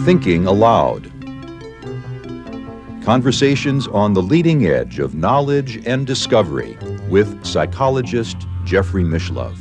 Thinking Aloud. Conversations on the leading edge of knowledge and discovery with psychologist Jeffrey Mishlove.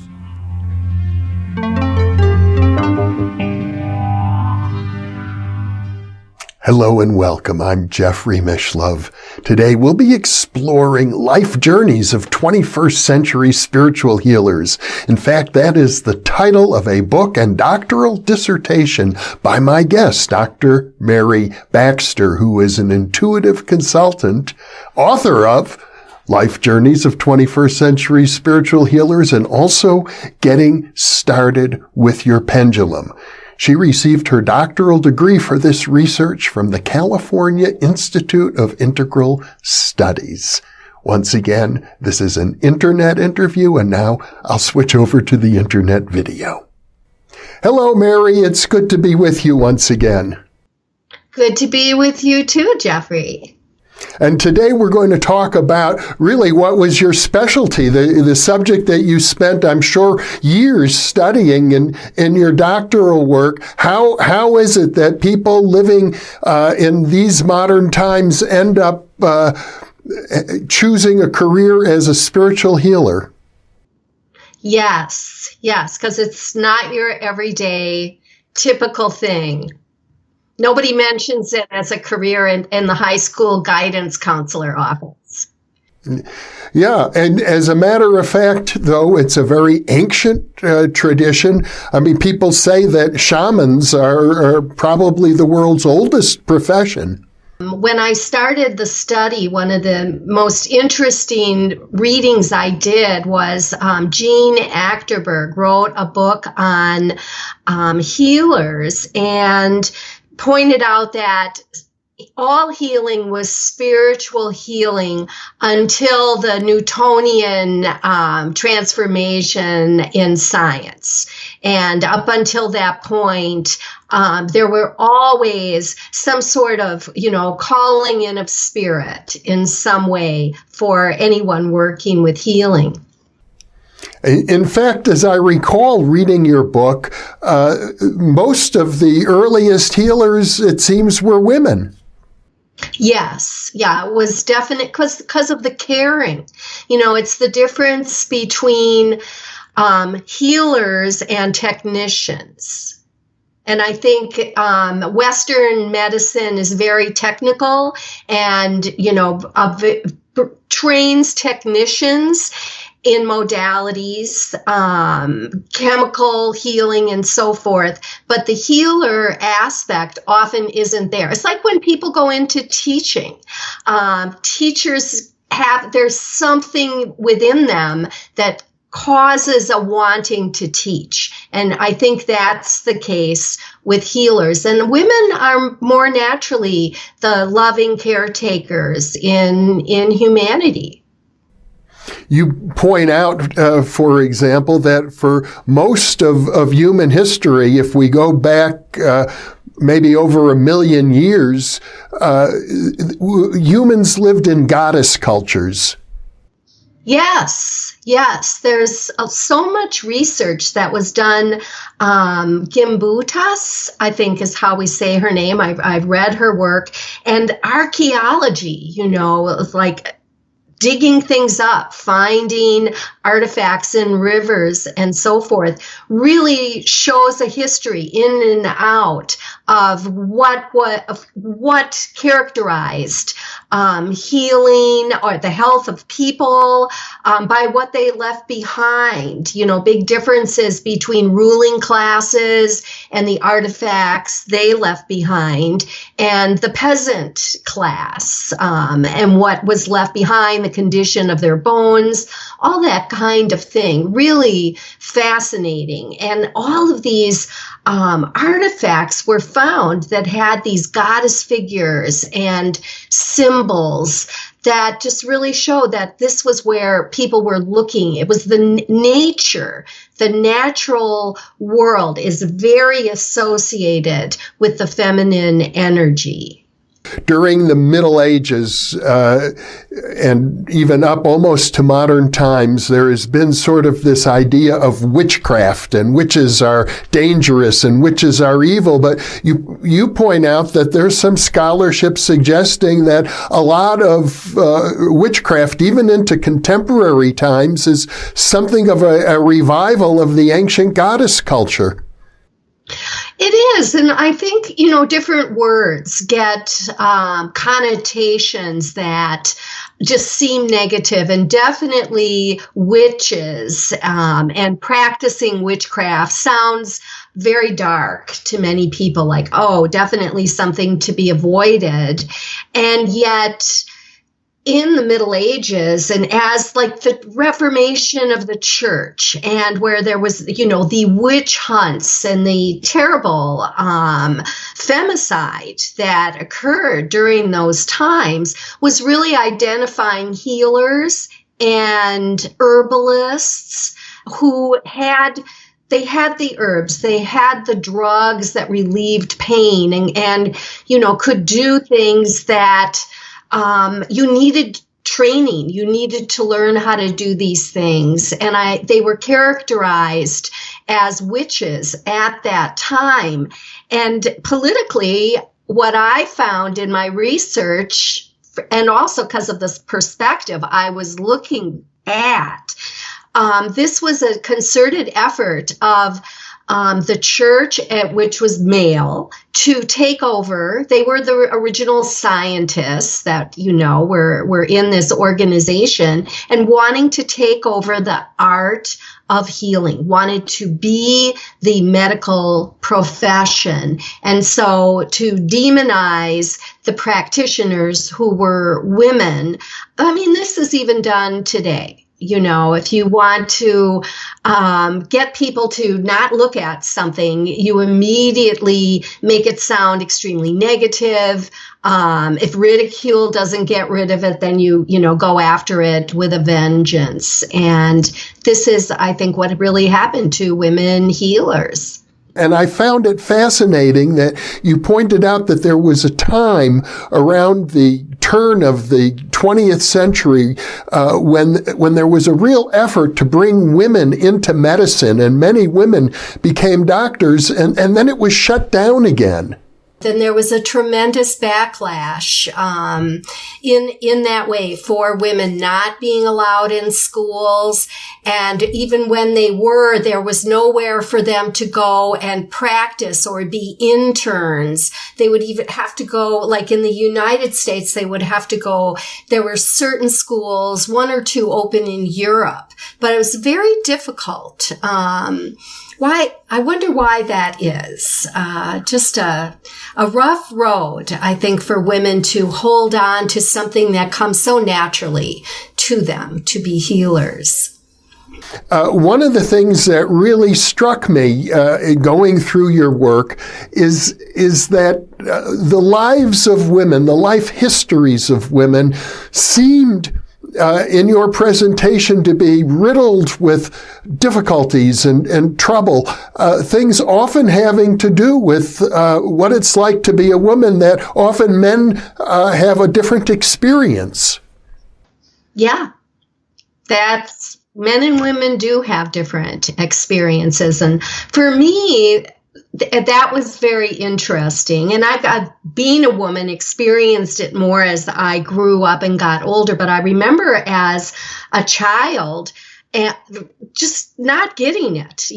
Hello and welcome. I'm Jeffrey Mishlove. Today we'll be exploring life journeys of 21st century spiritual healers. In fact, that is the title of a book and doctoral dissertation by my guest, Dr. Mary Baxter, who is an intuitive consultant, author of Life Journeys of 21st Century Spiritual Healers, and also Getting Started with Your Pendulum. She received her doctoral degree for this research from the California Institute of Integral Studies. Once again, this is an internet interview, and now I'll switch over to the internet video. Hello, Mary. It's good to be with you once again. Good to be with you too, Jeffrey. And today we're going to talk about really what was your specialty, the subject that you spent, I'm sure, years studying in your doctoral work. How is it that people living in these modern times end up choosing a career as a spiritual healer? Yes, because it's not your everyday typical thing. Nobody mentions it as a career in the high school guidance counselor office. Yeah, and as a matter of fact, though, it's a very ancient tradition. I mean, people say that shamans are probably the world's oldest profession. When I started the study, one of the most interesting readings I did was Jean Achterberg wrote a book on healers and pointed out that all healing was spiritual healing until the Newtonian transformation in science. And up until that point, there were always some sort of, calling in of spirit in some way for anyone working with healing. In fact, as I recall reading your book, most of the earliest healers, it seems, were women. Yes. Yeah, it was definite because of the caring. It's the difference between healers and technicians. And I think Western medicine is very technical and, trains technicians in modalities, chemical healing and so forth, but the healer aspect often isn't there. It's like when people go into teaching. Teachers there's something within them that causes a wanting to teach. And I think that's the case with healers. And women are more naturally the loving caretakers in humanity. You point out, for example, that for most of human history, if we go back maybe over 1 million years, humans lived in goddess cultures. Yes. There's so much research that was done. Gimbutas, I think is how we say her name. I've read her work. And archaeology, like digging things up, finding artifacts in rivers and so forth, really shows a history in and out of what characterized healing or the health of people by what they left behind. Big differences between ruling classes and the artifacts they left behind, and the peasant class and what was left behind, the condition of their bones, all that kind of thing. Really fascinating. And all of these artifacts were found that had these goddess figures and symbols that just really showed that this was where people were looking. It was the nature. The natural world is very associated with the feminine energy. During the Middle Ages, and even up almost to modern times, there has been sort of this idea of witchcraft, and witches are dangerous and witches are evil. But you point out that there's some scholarship suggesting that a lot of witchcraft, even into contemporary times, is something of a revival of the ancient goddess culture. It is. And I think, different words get connotations that just seem negative, and definitely witches and practicing witchcraft sounds very dark to many people, like, oh, definitely something to be avoided. And yet, in the Middle Ages, and as like the Reformation of the church, and where there was, the witch hunts and the terrible femicide that occurred during those times, was really identifying healers and herbalists who had the herbs, they had the drugs that relieved pain, and could do things that you needed training. You needed to learn how to do these things. And they were characterized as witches at that time. And politically, what I found in my research, and also because of this perspective I was looking at, this was a concerted effort of the church, which was male, to take over. They were the original scientists that, were in this organization, and wanting to take over the art of healing, wanted to be the medical profession. And so to demonize the practitioners who were women, this is even done today. If you want to get people to not look at something, you immediately make it sound extremely negative. If ridicule doesn't get rid of it, then you go after it with a vengeance. And this is, I think, what really happened to women healers. And I found it fascinating that you pointed out that there was a time around the turn of the 20th century when there was a real effort to bring women into medicine, and many women became doctors, and then it was shut down again. Then there was a tremendous backlash in that way for women not being allowed in schools. And even when they were, there was nowhere for them to go and practice or be interns. They would even have to go, like in the United States, they would have to go. There were certain schools, one or two open in Europe, but it was very difficult. I wonder why that is. Just a rough road, I think, for women to hold on to something that comes so naturally to them, to be healers. One of the things that really struck me going through your work is that the lives of women, the life histories of women, seemed in your presentation to be riddled with difficulties and trouble, things often having to do with what it's like to be a woman, that often men have a different experience. Yeah, men and women do have different experiences. And for me, that was very interesting. And being a woman, experienced it more as I grew up and got older. But I remember as a child, and just not getting it,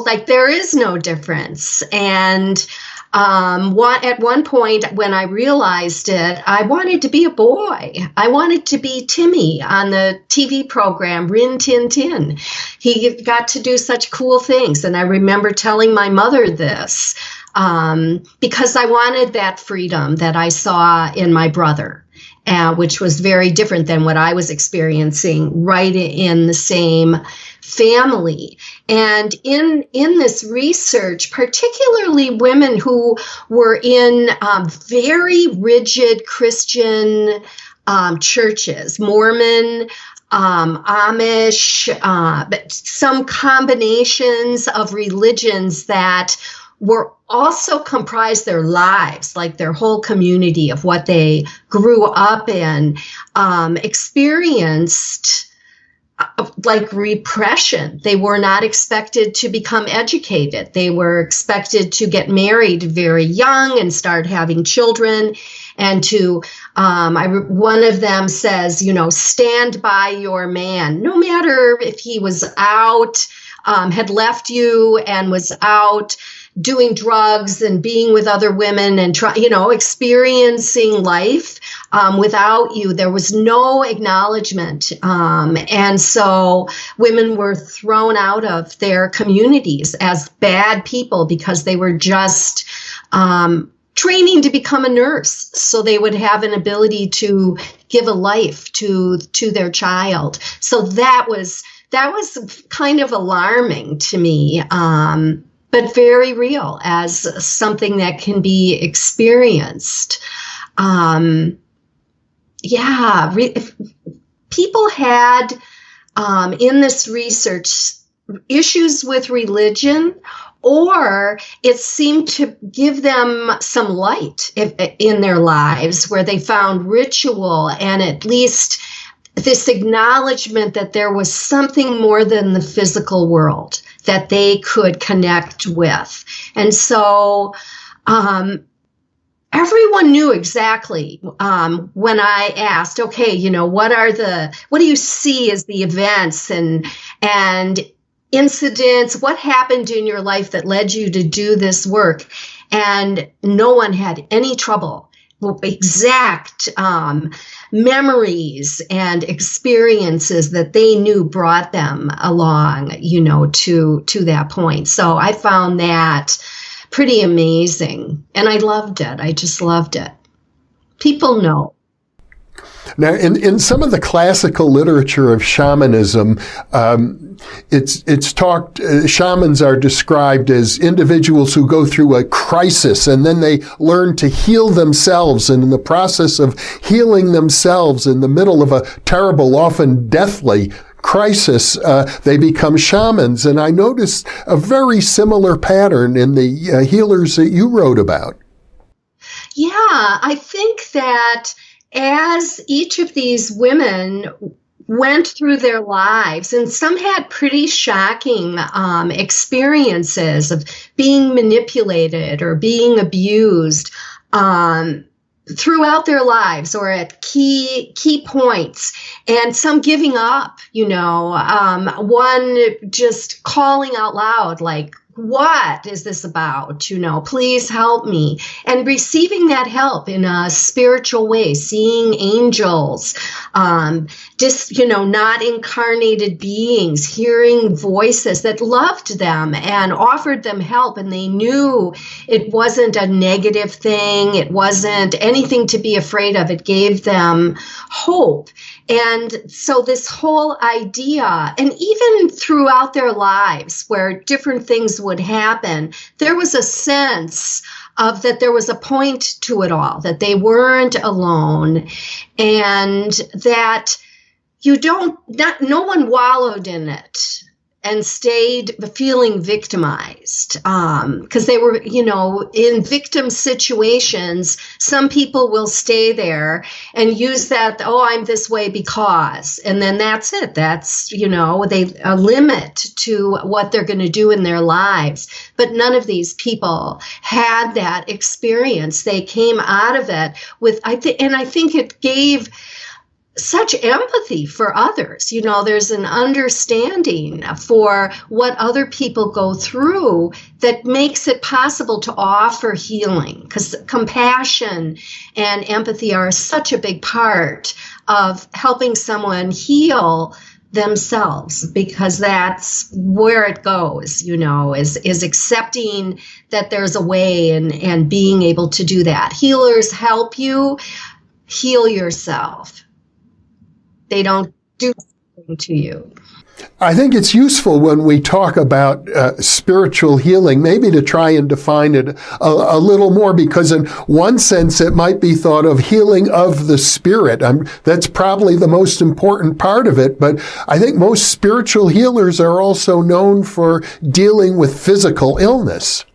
like there is no difference. And at one point when I realized it, I wanted to be a boy. I wanted to be Timmy on the TV program Rin Tin Tin. He got to do such cool things. And I remember telling my mother this because I wanted that freedom that I saw in my brother. Which was very different than what I was experiencing right in the same family. And in this research, particularly women who were in very rigid Christian churches, Mormon, Amish, but some combinations of religions that were also comprised their lives, like their whole community of what they grew up in, experienced like repression. They were not expected to become educated. They were expected to get married very young and start having children. And to, one of them says, stand by your man, no matter if he was out, had left you and was out doing drugs and being with other women and experiencing life without you. There was no acknowledgement. And so women were thrown out of their communities as bad people because they were just training to become a nurse, so they would have an ability to give a life to their child. So that was kind of alarming to me. But very real as something that can be experienced. People had, in this research, issues with religion, or it seemed to give them some light in their lives where they found ritual and at least this acknowledgement that there was something more than the physical world that they could connect with. And so everyone knew exactly when I asked, okay, what do you see as the events and incidents? What happened in your life that led you to do this work? And no one had any trouble. Exact memories and experiences that they knew brought them along, to that point. So I found that pretty amazing, and I loved it. I just loved it. People know. Now, in some of the classical literature of shamanism, it's talked, shamans are described as individuals who go through a crisis and then they learn to heal themselves. And in the process of healing themselves in the middle of a terrible, often deathly crisis, they become shamans. And I noticed a very similar pattern in the healers that you wrote about. Yeah, I think that as each of these women went through their lives, and some had pretty shocking experiences of being manipulated or being abused throughout their lives or at key points, and some giving up, one just calling out loud, like, what is this about? Please help me. And receiving that help in a spiritual way, seeing angels, not incarnated beings, hearing voices that loved them and offered them help. And they knew it wasn't a negative thing. It wasn't anything to be afraid of. It gave them hope. And so this whole idea, and even throughout their lives where different things would happen, there was a sense of that there was a point to it all, that they weren't alone, and that no one wallowed in it and stayed feeling victimized, because they were, in victim situations, some people will stay there and use that, I'm this way because, and then that's it. That's, a limit to what they're going to do in their lives. But none of these people had that experience. They came out of it with, I think it gave such empathy for others. There's an understanding for what other people go through that makes it possible to offer healing, because compassion and empathy are such a big part of helping someone heal themselves, because that's where it goes, is accepting that there's a way and being able to do that. Healers help you heal yourself. They don't do something to you. I think it's useful when we talk about spiritual healing, maybe to try and define it a little more, because in one sense it might be thought of healing of the spirit. That's probably the most important part of it, but I think most spiritual healers are also known for dealing with physical illness.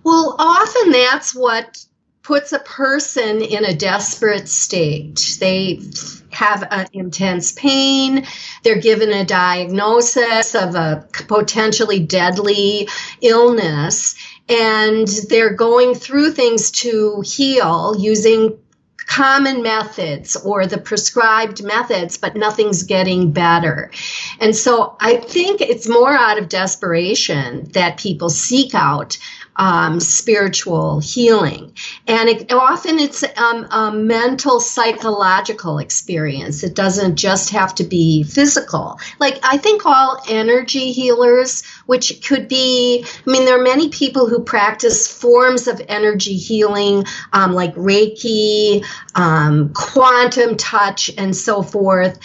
Well, often that's what puts a person in a desperate state. They have intense pain. They're given a diagnosis of a potentially deadly illness, and they're going through things to heal using common methods or the prescribed methods, but nothing's getting better. And so I think it's more out of desperation that people seek out spiritual healing. And often it's a mental, psychological experience. It doesn't just have to be physical. Like, I think all energy healers, which could be, there are many people who practice forms of energy healing, like Reiki, quantum touch, and so forth,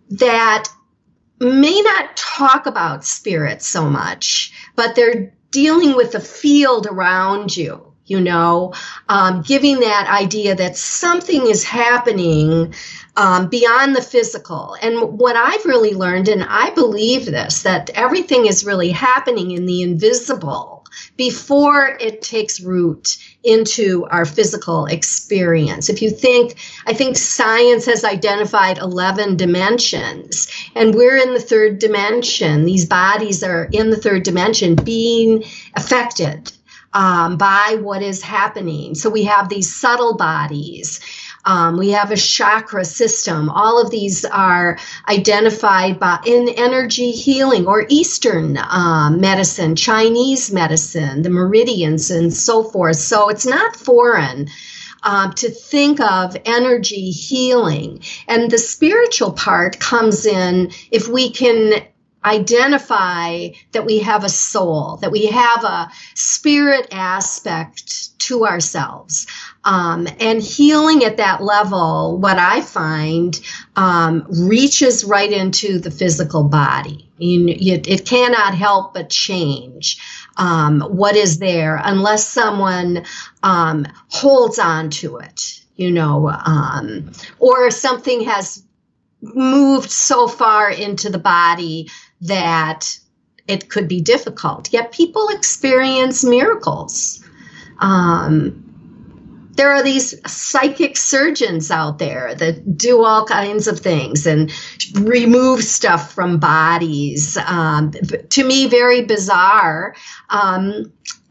that may not talk about spirit so much, but they're dealing with the field around you, giving that idea that something is happening beyond the physical. And what I've really learned, and I believe this, that everything is really happening in the invisible before it takes root into our physical experience. If you think, I think science has identified 11 dimensions, and we're in the third dimension. These bodies are in the third dimension being affected by what is happening. So we have these subtle bodies. We have a chakra system. All of these are identified in energy healing or Eastern medicine, Chinese medicine, the meridians and so forth. So it's not foreign to think of energy healing. And the spiritual part comes in if we can identify that we have a soul, that we have a spirit aspect to ourselves. And healing at that level, what I find, reaches right into the physical body. It cannot help but change what is there unless someone holds on to it, or something has moved so far into the body that it could be difficult. Yet people experience miracles. There are these psychic surgeons out there that do all kinds of things and remove stuff from bodies. To me, very bizarre.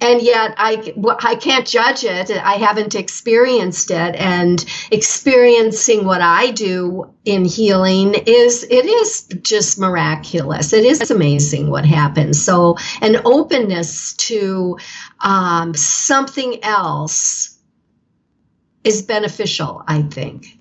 And yet I can't judge it. I haven't experienced it. And experiencing what I do in healing it is just miraculous. It is amazing what happens. So an openness to something else is beneficial, I think.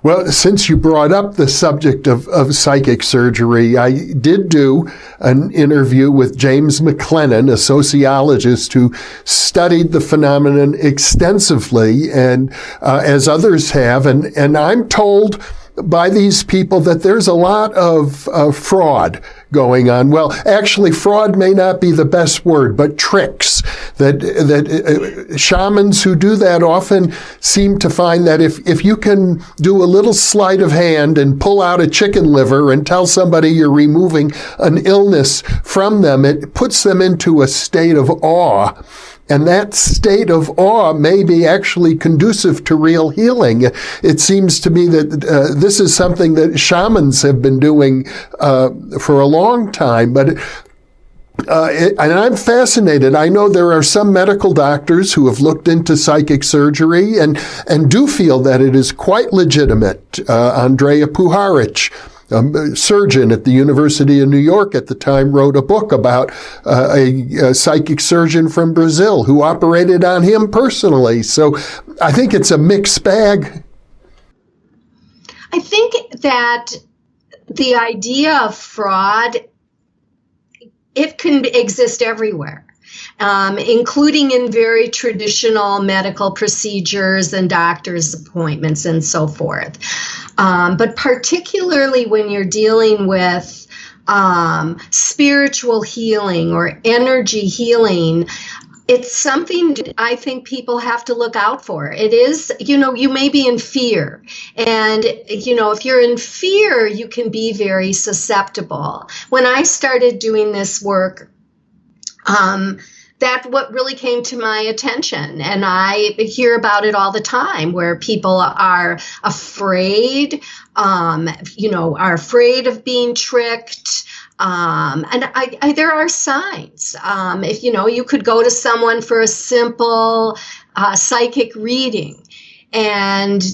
Well, since you brought up the subject of psychic surgery, I did do an interview with James McLennan, a sociologist who studied the phenomenon extensively, and as others have, and I'm told by these people that there's a lot of fraud going on. Well, actually, fraud may not be the best word, but tricks. That shamans who do that often seem to find that if you can do a little sleight of hand and pull out a chicken liver and tell somebody you're removing an illness from them, it puts them into a state of awe. And that state of awe may be actually conducive to real healing. It seems to me that this is something that shamans have been doing for a long time. But and I'm fascinated. I know there are some medical doctors who have looked into psychic surgery and do feel that it is quite legitimate. Andrea Puharich, a surgeon at the University of New York at the time, wrote a book about a psychic surgeon from Brazil who operated on him personally. So I think it's a mixed bag. I think that the idea of fraud, it can exist everywhere. Including in very traditional medical procedures and doctor's appointments and so forth. But particularly when you're dealing with spiritual healing or energy healing, it's something I think people have to look out for. It is, you may be in fear. And, if you're in fear, you can be very susceptible. When I started doing this work, that's what really came to my attention. And I hear about it all the time, where people are afraid, are afraid of being tricked. And there are signs. If, you could go to someone for a simple psychic reading, and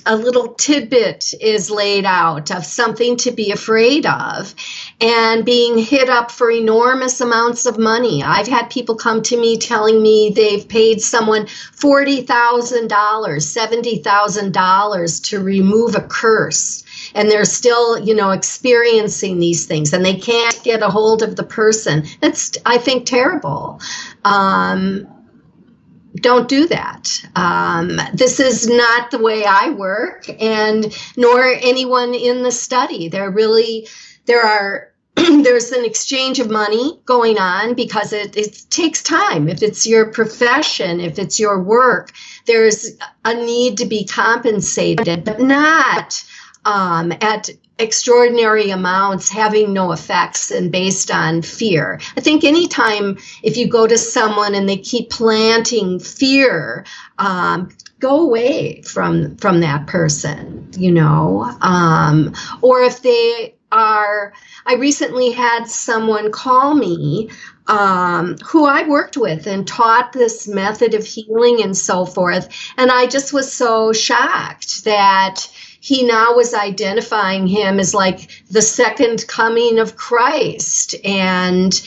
a little tidbit is laid out of something to be afraid of, and being hit up for enormous amounts of money. I've had people come to me telling me they've paid someone $40,000, $70,000 to remove a curse. And they're still, experiencing these things, and they can't get a hold of the person. That's, I think, terrible. Don't do that. This is not the way I work, and nor anyone in the study. There's an exchange of money going on because it takes time. If it's your profession, if it's your work, there's a need to be compensated, but not at extraordinary amounts, having no effects and based on fear. I think anytime if you go to someone and they keep planting fear, go away from that person, or if they are. I recently had someone call me who I worked with and taught this method of healing and so forth, and I just was so shocked that he now was identifying him as like the second coming of Christ, and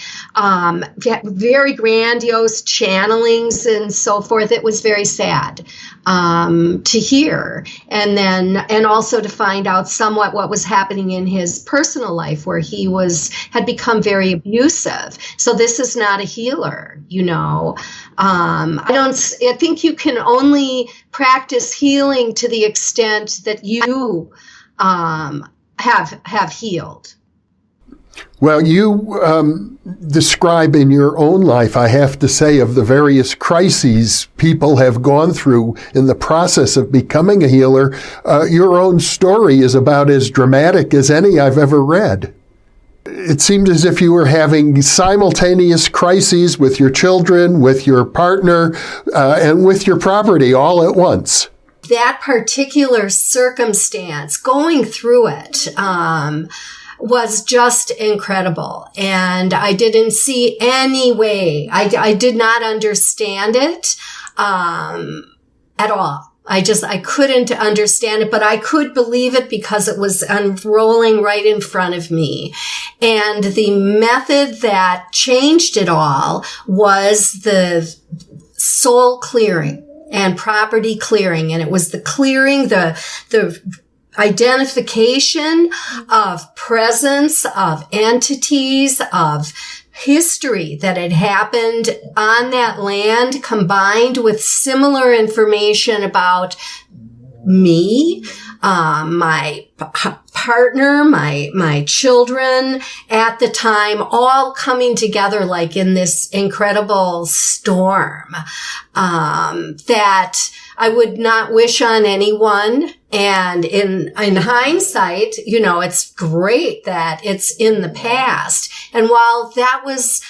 very grandiose channelings and so forth. It was very sad to hear, and also to find out somewhat what was happening in his personal life, where he had become very abusive. So this is not a healer, I think you can only practice healing to the extent that you have healed. Well, you describe in your own life, I have to say, of the various crises people have gone through in the process of becoming a healer. Your own story is about as dramatic as any I've ever read. It seemed as if you were having simultaneous crises with your children, with your partner, and with your property all at once. That particular circumstance, going through it, was just incredible. And I didn't see any way. I did not understand it at all. I couldn't understand it, but I could believe it because it was unrolling right in front of me. And the method that changed it all was the soul clearing and property clearing. And it was the clearing, the identification of presence, of entities, of history that had happened on that land, combined with similar information about me, my partner, my children at the time, all coming together like in this incredible storm that I would not wish on anyone. And in hindsight, it's great that it's in the past. And while that was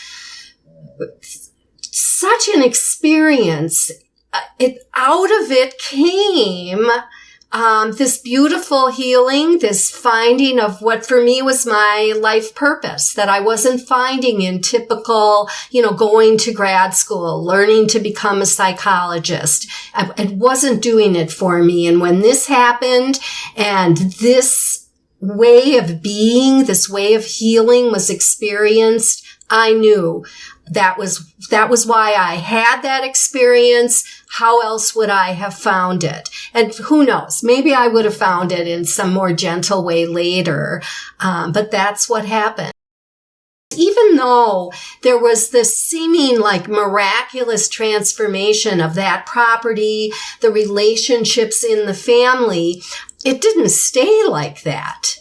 such an experience, out of it came this beautiful healing, this finding of what for me was my life purpose that I wasn't finding in typical, going to grad school, learning to become a psychologist. It wasn't doing it for me. And when this happened and this way of being, this way of healing was experienced, I knew that was why I had that experience. How else would I have found it? And who knows? Maybe I would have found it in some more gentle way later. But that's what happened. Even though there was this seeming like miraculous transformation of that property, the relationships in the family, it didn't stay like that.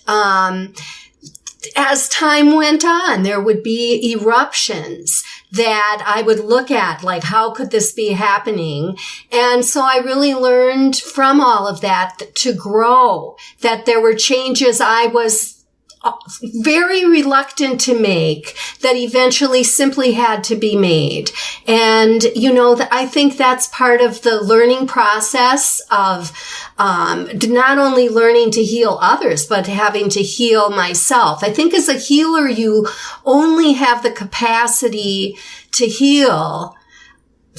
As time went on, there would be eruptions that I would look at, like, how could this be happening? And so I really learned from all of that to grow, that there were changes I was very reluctant to make that eventually simply had to be made. And, I think that's part of the learning process of not only learning to heal others, but having to heal myself. I think as a healer, you only have the capacity to heal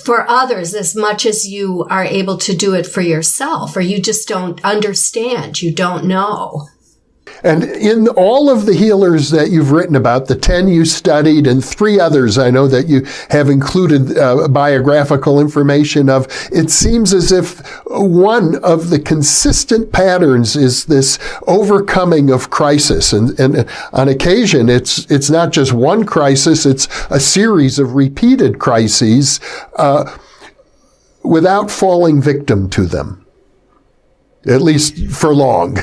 for others as much as you are able to do it for yourself, or you just don't understand. You don't know. And in all of the healers that you've written about, the 10 you studied and 3 others I know that you have included biographical information of, it seems as if one of the consistent patterns is this overcoming of crisis. And on occasion, it's not just one crisis, it's a series of repeated crises without falling victim to them, at least for long.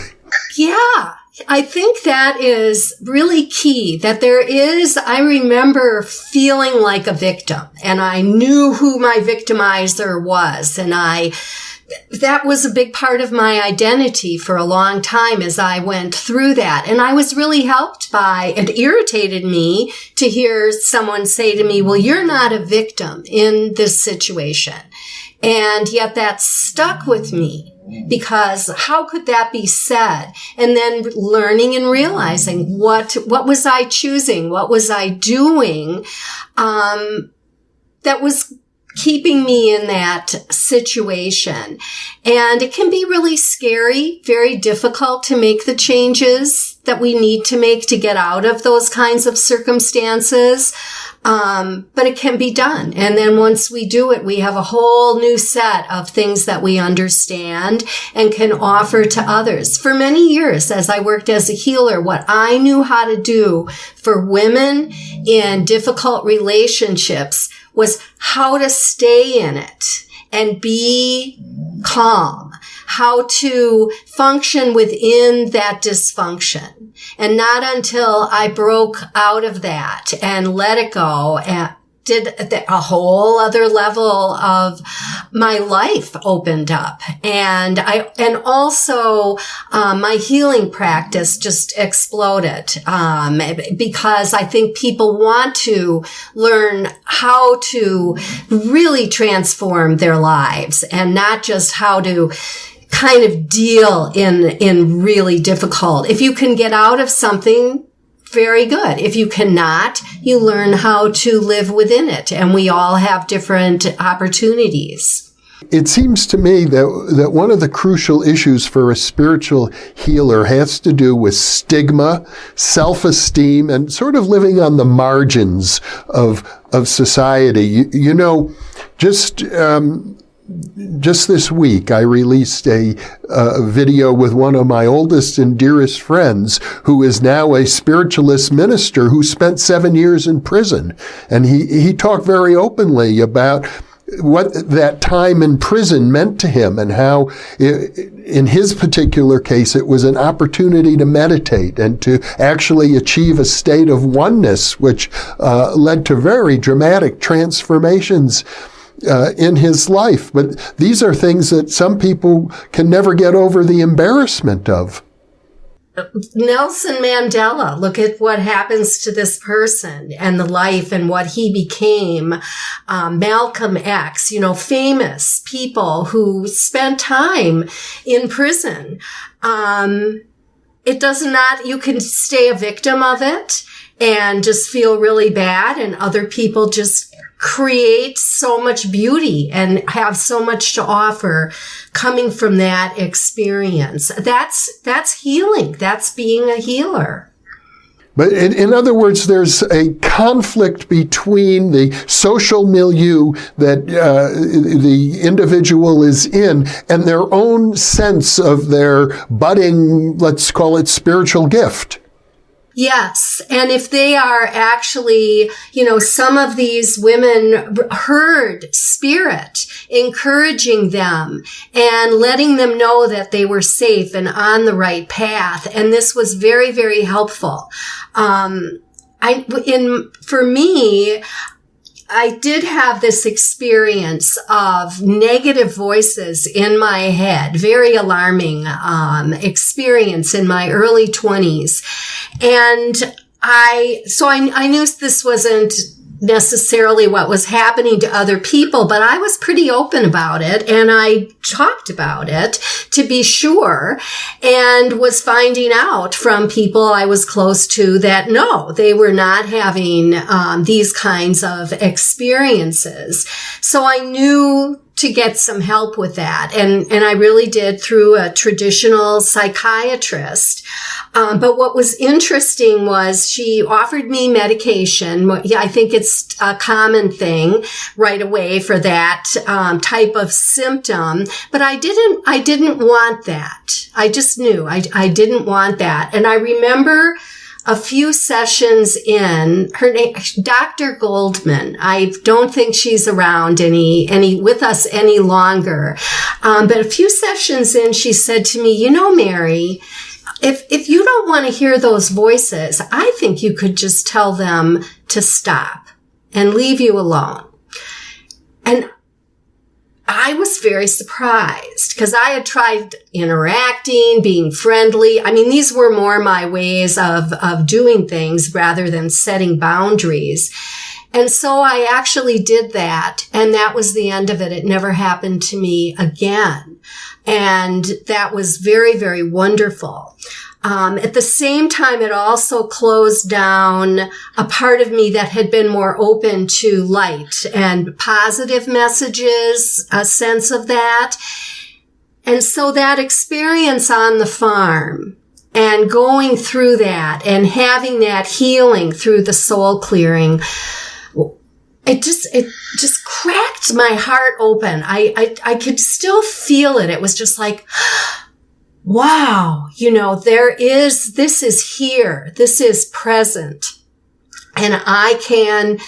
Yeah. I think that is really key, that I remember feeling like a victim, and I knew who my victimizer was. And that was a big part of my identity for a long time as I went through that. And I was really helped by, it irritated me to hear someone say to me, well, you're not a victim in this situation. And yet that stuck with me. Because how could that be said? And then learning and realizing what was I choosing? What was I doing? That was keeping me in that situation. And it can be really scary, very difficult to make the changes that we need to make to get out of those kinds of circumstances. But it can be done. And then once we do it, we have a whole new set of things that we understand and can offer to others. For many years, as I worked as a healer, what I knew how to do for women in difficult relationships was how to stay in it and be calm, how to function within that dysfunction. And not until I broke out of that and let it go and did a whole other level of my life opened up. And also, my healing practice just exploded, because I think people want to learn how to really transform their lives and not just how to kind of deal in really difficult. If you can get out of something, very good. If you cannot, you learn how to live within it. And we all have different opportunities. It seems to me that one of the crucial issues for a spiritual healer has to do with stigma, self-esteem, and sort of living on the margins of society. Just this week, I released a video with one of my oldest and dearest friends, who is now a spiritualist minister who spent 7 years in prison. And he talked very openly about what that time in prison meant to him, and how, in his particular case, it was an opportunity to meditate and to actually achieve a state of oneness, which led to very dramatic transformations in his life. But these are things that some people can never get over the embarrassment of. Nelson Mandela, look at what happens to this person and the life and what he became. Malcolm X, famous people who spent time in prison. You can stay a victim of it and just feel really bad, and other people just create so much beauty and have so much to offer coming from that experience. That's healing. That's being a healer. But in other words, there's a conflict between the social milieu that the individual is in and their own sense of their budding, let's call it, spiritual gift. Yes. And if they are actually, some of these women heard spirit encouraging them and letting them know that they were safe and on the right path. And this was very, very helpful. For me, I did have this experience of negative voices in my head, very alarming experience in my early 20s. And I knew this wasn't necessarily what was happening to other people, but I was pretty open about it, and I talked about it to be sure, and was finding out from people I was close to that no, they were not having these kinds of experiences. So I knew to get some help with that. And I really did through a traditional psychiatrist. But what was interesting was she offered me medication. Yeah, I think it's a common thing right away for that type of symptom. But I didn't want that. I just knew I didn't want that. And I remember a few sessions in, her name, Dr. Goldman. I don't think she's around with us any longer. But a few sessions in, she said to me, Mary, if you don't want to hear those voices, I think you could just tell them to stop and leave you alone. And I was very surprised because I had tried interacting, being friendly. I mean, these were more my ways of doing things rather than setting boundaries. And so I actually did that. And that was the end of it. It never happened to me again. And that was very, very wonderful. At the same time, it also closed down a part of me that had been more open to light and positive messages, a sense of that. And so that experience on the farm and going through that and having that healing through the soul clearing, it just cracked my heart open. I could still feel it. It was just like, wow, this is here. This is present. And I can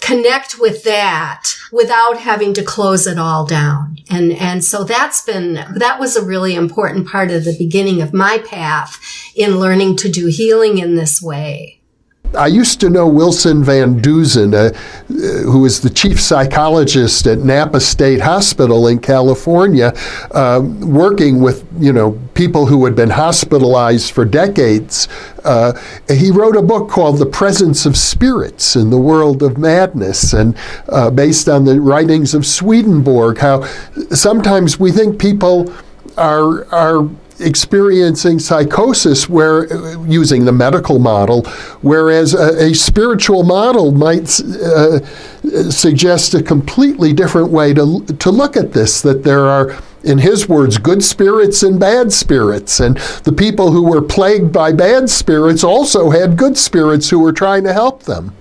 connect with that without having to close it all down. And so that was a really important part of the beginning of my path in learning to do healing in this way. I used to know Wilson Van Dusen, who was the chief psychologist at Napa State Hospital in California, working with, people who had been hospitalized for decades. He wrote a book called The Presence of Spirits in the World of Madness, and based on the writings of Swedenborg, how sometimes we think people are experiencing psychosis using the medical model, whereas a spiritual model might suggest a completely different way to look at this, that there are, in his words, good spirits and bad spirits, and the people who were plagued by bad spirits also had good spirits who were trying to help them.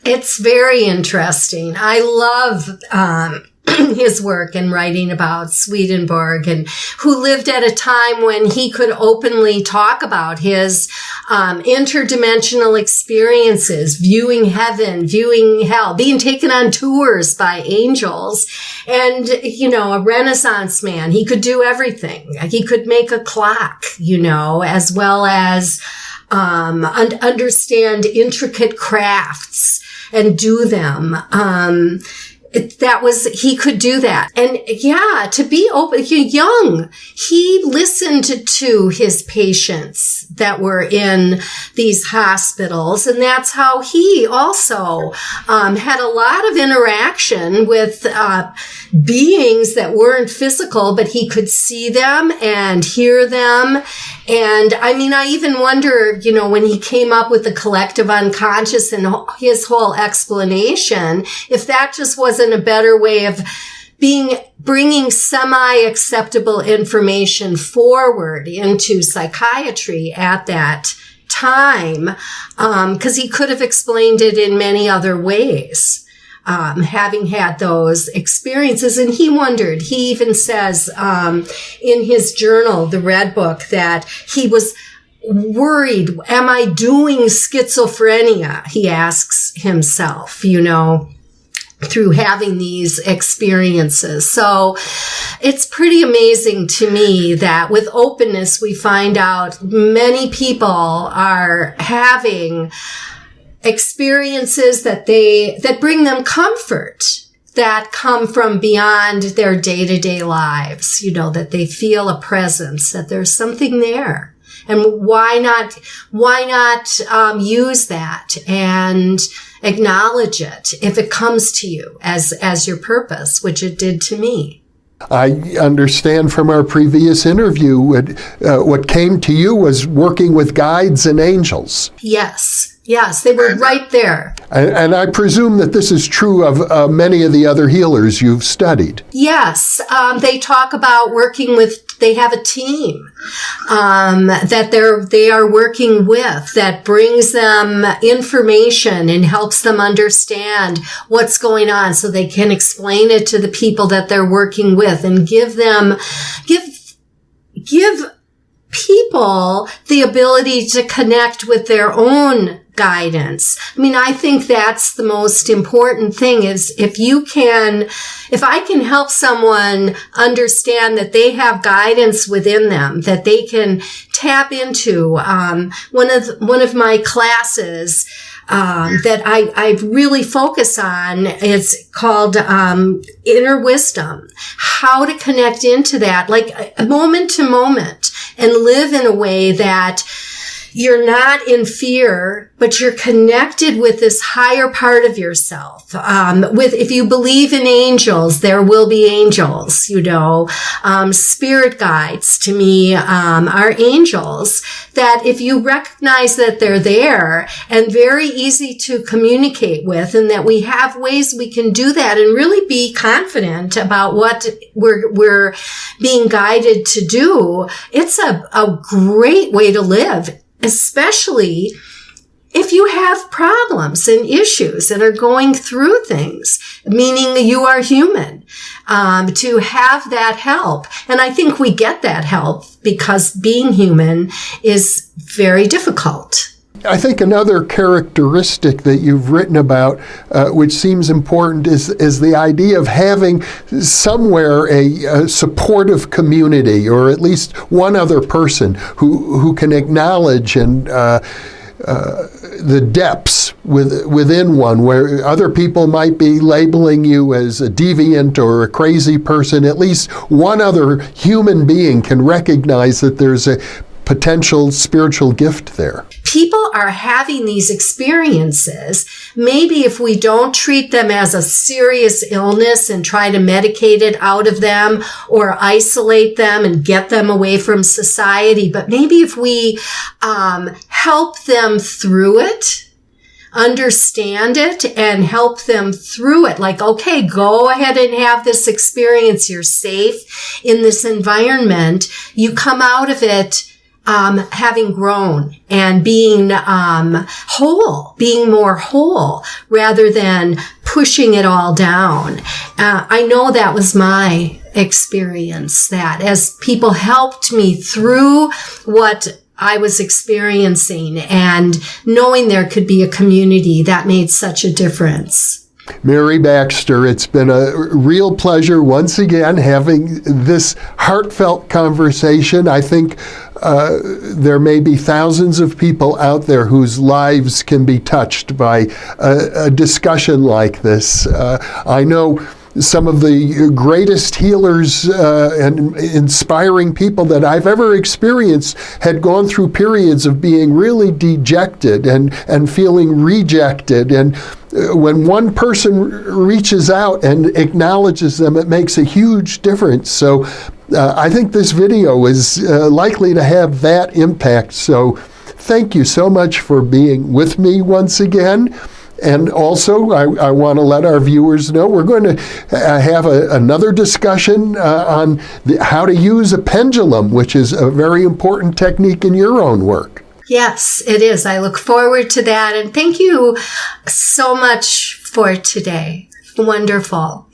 It's very interesting. I love his work and writing about Swedenborg, and who lived at a time when he could openly talk about his interdimensional experiences, viewing heaven, viewing hell, being taken on tours by angels, and, a Renaissance man. He could do everything. He could make a clock, as well as understand intricate crafts and do them. He could do that. And yeah, to be open, young, he listened to his patients that were in these hospitals. And that's how he also, had a lot of interaction with, beings that weren't physical, but he could see them and hear them. And I even wonder, when he came up with the collective unconscious and his whole explanation, if that just wasn't a better way of bringing semi-acceptable information forward into psychiatry at that time, because he could have explained it in many other ways. Having had those experiences. And he wondered, he even says, in his journal, the Red Book, that he was worried, am I doing schizophrenia? He asks himself, through having these experiences. So it's pretty amazing to me that with openness, we find out many people are having experiences that bring them comfort, that come from beyond their day-to-day lives, that they feel a presence, that there's something there. And why not use that and acknowledge it if it comes to you as your purpose, which it did to me. I understand from our previous interview what came to you was working with guides and angels. Yes, they were right there. And I presume that this is true of many of the other healers you've studied. Yes, they talk about they have a team that they are working with that brings them information and helps them understand what's going on so they can explain it to the people that they're working with and give people the ability to connect with their own guidance. I mean, I think that's the most important thing is if I can help someone understand that they have guidance within them, that they can tap into. One of my classes that I really focus on is called Inner Wisdom. How to connect into that, like moment to moment, and live in a way that you're not in fear, but you're connected with this higher part of yourself. If you believe in angels, there will be angels, spirit guides to me, are angels that if you recognize that they're there and very easy to communicate with, and that we have ways we can do that and really be confident about what we're being guided to do, it's a great way to live. Especially if you have problems and issues and are going through things, meaning you are human, to have that help. And I think we get that help because being human is very difficult. I think another characteristic that you've written about, which seems important, is the idea of having somewhere a supportive community, or at least one other person who can acknowledge and the depths within one, where other people might be labeling you as a deviant or a crazy person. At least one other human being can recognize that there's a potential spiritual gift there. People are having these experiences. Maybe if we don't treat them as a serious illness and try to medicate it out of them or isolate them and get them away from society, but maybe if we help them through it, understand it, and help them through it. Like, okay, go ahead and have this experience. You're safe in this environment. You come out of it having grown and being whole, being more whole, rather than pushing it all down. I know that was my experience, that as people helped me through what I was experiencing and knowing there could be a community, that made such a difference. Mary Baxter, it's been a real pleasure once again having this heartfelt conversation. I think there may be thousands of people out there whose lives can be touched by a discussion like this. I know some of the greatest healers and inspiring people that I've ever experienced had gone through periods of being really dejected and feeling rejected. And when one person reaches out and acknowledges them, it makes a huge difference. So I think this video is likely to have that impact. So thank you so much for being with me once again. And also, I want to let our viewers know we're going to have another discussion on how to use a pendulum, which is a very important technique in your own work. Yes, it is. I look forward to that. And thank you so much for today. Wonderful.